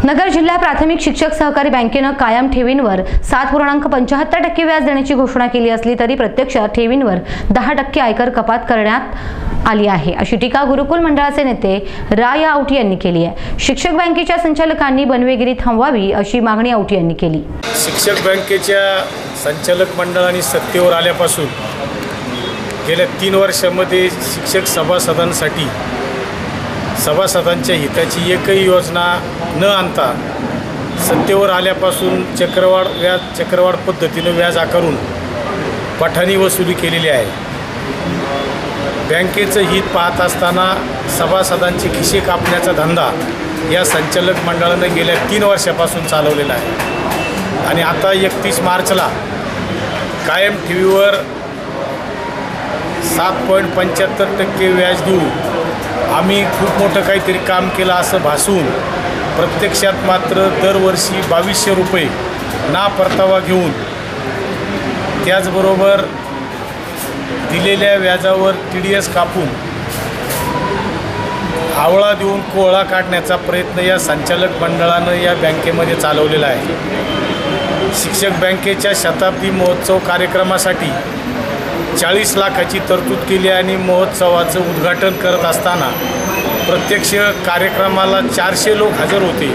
नगर जिल्हा प्राथमिक शिक्षक सहकारी बँकेनं कायम ठेवींवर 7.75% व्याज देण्याची घोषणा केली असली तरी प्रत्यक्ष ठेवींवर 10% आयकर कपात करण्यात आली आहे, अशी टीका गुरुकुल मंडळाचे नेते राय औटी यांनी केली आहे। शिक्षक बँकेच्या संचालकांनी बनवेगिरी थांबवावी अशी मागणी औटी यांनी केली। शिक्षक बँकेच्या संचालक मंडळाने सत्तेवर आल्यापासून गेल्या 3 वर्षांमध्ये शिक्षक सभासदांसाठी सभासदांच्या हिताची एकही योजना न आणता सत्तेवर आल्यापासून चक्रवाढ पद्धतीने व्याज आकारून पठाणी वसुली केलेली आहे। बँकेचं हित पाहत असताना सभासदांचे खिसे कापण्याचा धंदा या संचालक मंडळानं गेल्या 3 वर्षापासून चालवलेला आहे आणि आता 31 मार्चला कायम ठेवीवर 7.75% व्याज देऊन आम्ही खूप मोठं काहीतरी काम केलं असं भासून प्रत्यक्षात मात्र दरवर्षी 2200 रुपये ना परतावा घेऊन त्याचबरोबर दिलेल्या व्याजावर TDS कापून आवळा देऊन कोहळा काढण्याचा प्रयत्न या संचालक मंडळानं या बँकेमध्ये चालवलेला आहे। शिक्षक बँकेच्या शताब्दी महोत्सव कार्यक्रमासाठी 40 लाखाची तरतूद केली आणि महोत्सवाचं उद्घाटन करत असताना प्रत्यक्ष कार्यक्रमाला 400 लोक हजर होते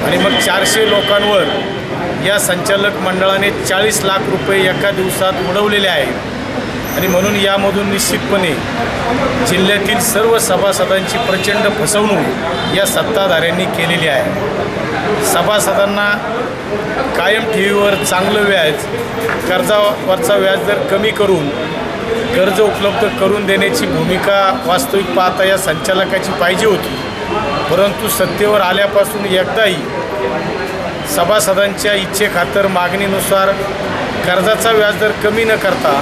आणि मग 400 लोकांवर या संचालक मंडळाने 40 लाख रुपये एका दिवसात उडवलेले आहेत आणि म्हणून यामधून निश्चितपणे जिल्ह्यातील सर्व सभासदांची प्रचंड फसवणूक या सत्ताधाऱ्यांनी केलेली आहे। सभासदांना कायम ठेवीवर चांगलं व्याज, कर्जावरचा व्याजदर कमी करून कर्ज उपलब्ध करून देण्याची भूमिका वास्तविक पाहता या संचालकाची पाहिजे होती, परंतु सत्तेवर आल्यापासून एकदाही सभासदांच्या इच्छेखातर मागणीनुसार कर्जाचा व्याजदर कमी न करता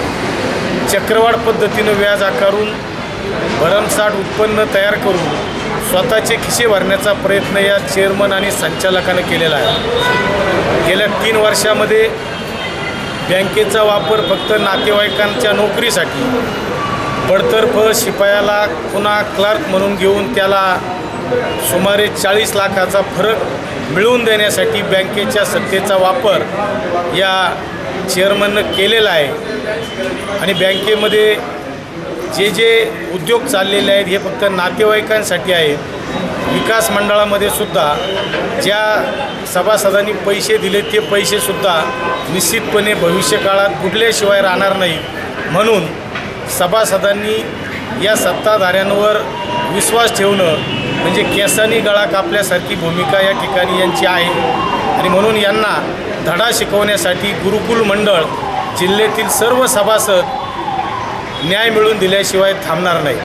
चक्रवाढ पद्धतीनं व्याज आकारून भरमसाठ उत्पन्न तयार करून स्वतःचे खिसे भरण्याचा प्रयत्न या चेअरमन आणि संचालकाने केलेला आहे। गेल्या 3 वर्षामध्ये बँकेचा वापर फक्त नातेवाईकांच्या नोकरीसाठी बडतर्फ शिपायाला पुन्हा क्लर्क म्हणून घेऊन त्याला सुमारे 40 लाखाचा फरक मिळवून देण्यासाठी बँकेच्या सत्तेचा वापर या चेअरमननं केलेला आहे आणि बँकेमध्ये जे उद्योग चाललेले आहेत हे फक्त नातेवाईकांसाठी आहेत। विकास मंडळामध्ये सुद्धा ज्या सभासदांनी पैसे दिले ते पैसेसुद्धा निश्चितपणे भविष्यकाळात बुडल्याशिवाय राहणार नाहीत, म्हणून सभासदांनी या सत्ताधाऱ्यांवर विश्वास ठेवणं म्हणजे केसांनी गळा कापल्यासारखी भूमिका या ठिकाणी यांची आहे आणि म्हणून यांना धडा शिकवण्यासाठी गुरुकुल मंडळ जिल्ह्यातील सर्व सभासद न्याय मिळवून दिल्याशिवाय थांबणार नाही।